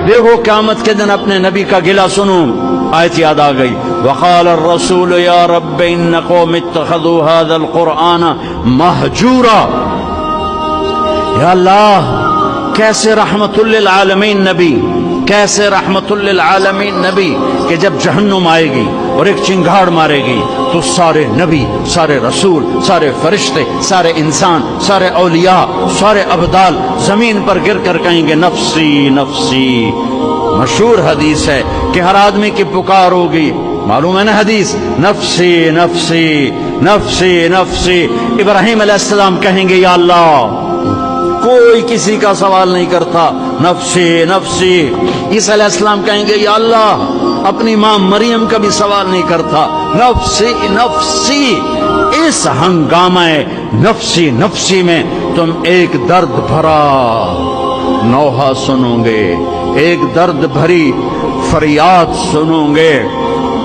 دیکھو قیامت کے دن اپنے نبی کا گلہ سنو، آیت یاد آ گئی، وقال الرسول یا رب ان قوم اتخذوا هذا القرآن مہجورا۔ یا اللہ کیسے رحمت للعالمین نبی، کیسے رحمت للعالمین نبی کہ جب جہنم آئے گی اور ایک چنگھاڑ مارے گی تو سارے نبی، سارے رسول، سارے فرشتے، سارے انسان، سارے اولیاء، سارے ابدال زمین پر گر کر کہیں گے نفسی نفسی۔ مشہور حدیث ہے کہ ہر آدمی کی پکار ہوگی، معلوم ہے نا حدیث، نفسی نفسی نفسی نفسی۔ ابراہیم علیہ السلام کہیں گے یا اللہ، کوئی کسی کا سوال نہیں کرتا، نفسی نفسی۔ عیسیٰ علیہ السلام کہیں گے یا اللہ، اپنی ماں مریم کا بھی سوال نہیں کرتا، نفسی نفسی۔ اس ہنگامہ نفسی نفسی میں تم ایک درد بھرا نوحہ سنو گے، ایک درد بھری فریاد سنو گے،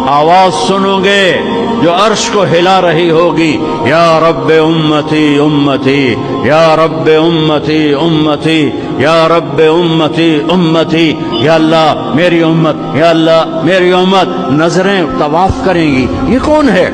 آواز سنو گے جو عرش کو ہلا رہی ہوگی، یا رب امتی امتی، یا رب امتی امتی، یا رب امتی امتی۔ یا اللہ میری امت، یا اللہ میری امت۔ نظریں طواف کریں گی، یہ کون ہے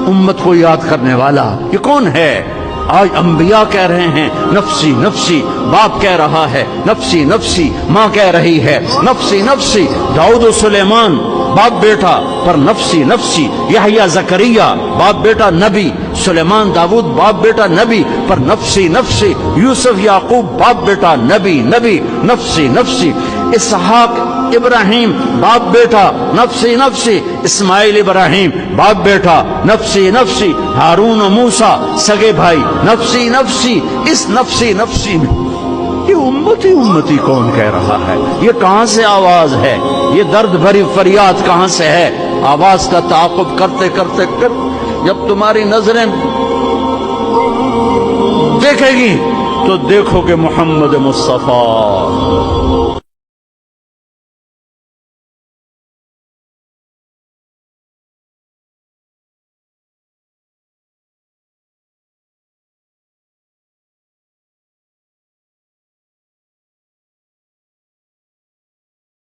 امت کو یاد کرنے والا؟ یہ کون ہے؟ آج انبیاء کہہ رہے ہیں نفسی نفسی، باپ کہہ رہا ہے نفسی نفسی، ماں کہہ رہی ہے نفسی نفسی۔ داؤد و سلیمان باپ بیٹا پر نفسی نفسی، یحییٰ زکریا باپ بیٹا نبی، سلیمان داؤد باپ بیٹا نبی پر نفسی نفسی، یوسف یعقوب باپ بیٹا نبی نبی، نفسی نفسی، اسحاق ابراہیم باپ بیٹا نفسی نفسی، اسماعیل ابراہیم باپ بیٹا نفسی نفسی، ہارون و موسیٰ سگے بھائی نفسی نفسی۔ اس نفسی نفسی میں یہ امتی امتی کون کہہ رہا ہے؟ یہ کہاں سے آواز ہے؟ یہ درد بھری فریاد کہاں سے ہے؟ آواز کا تعاقب کرتے کرتے جب تمہاری نظریں دیکھے گی تو دیکھو کہ محمد مصطفیٰ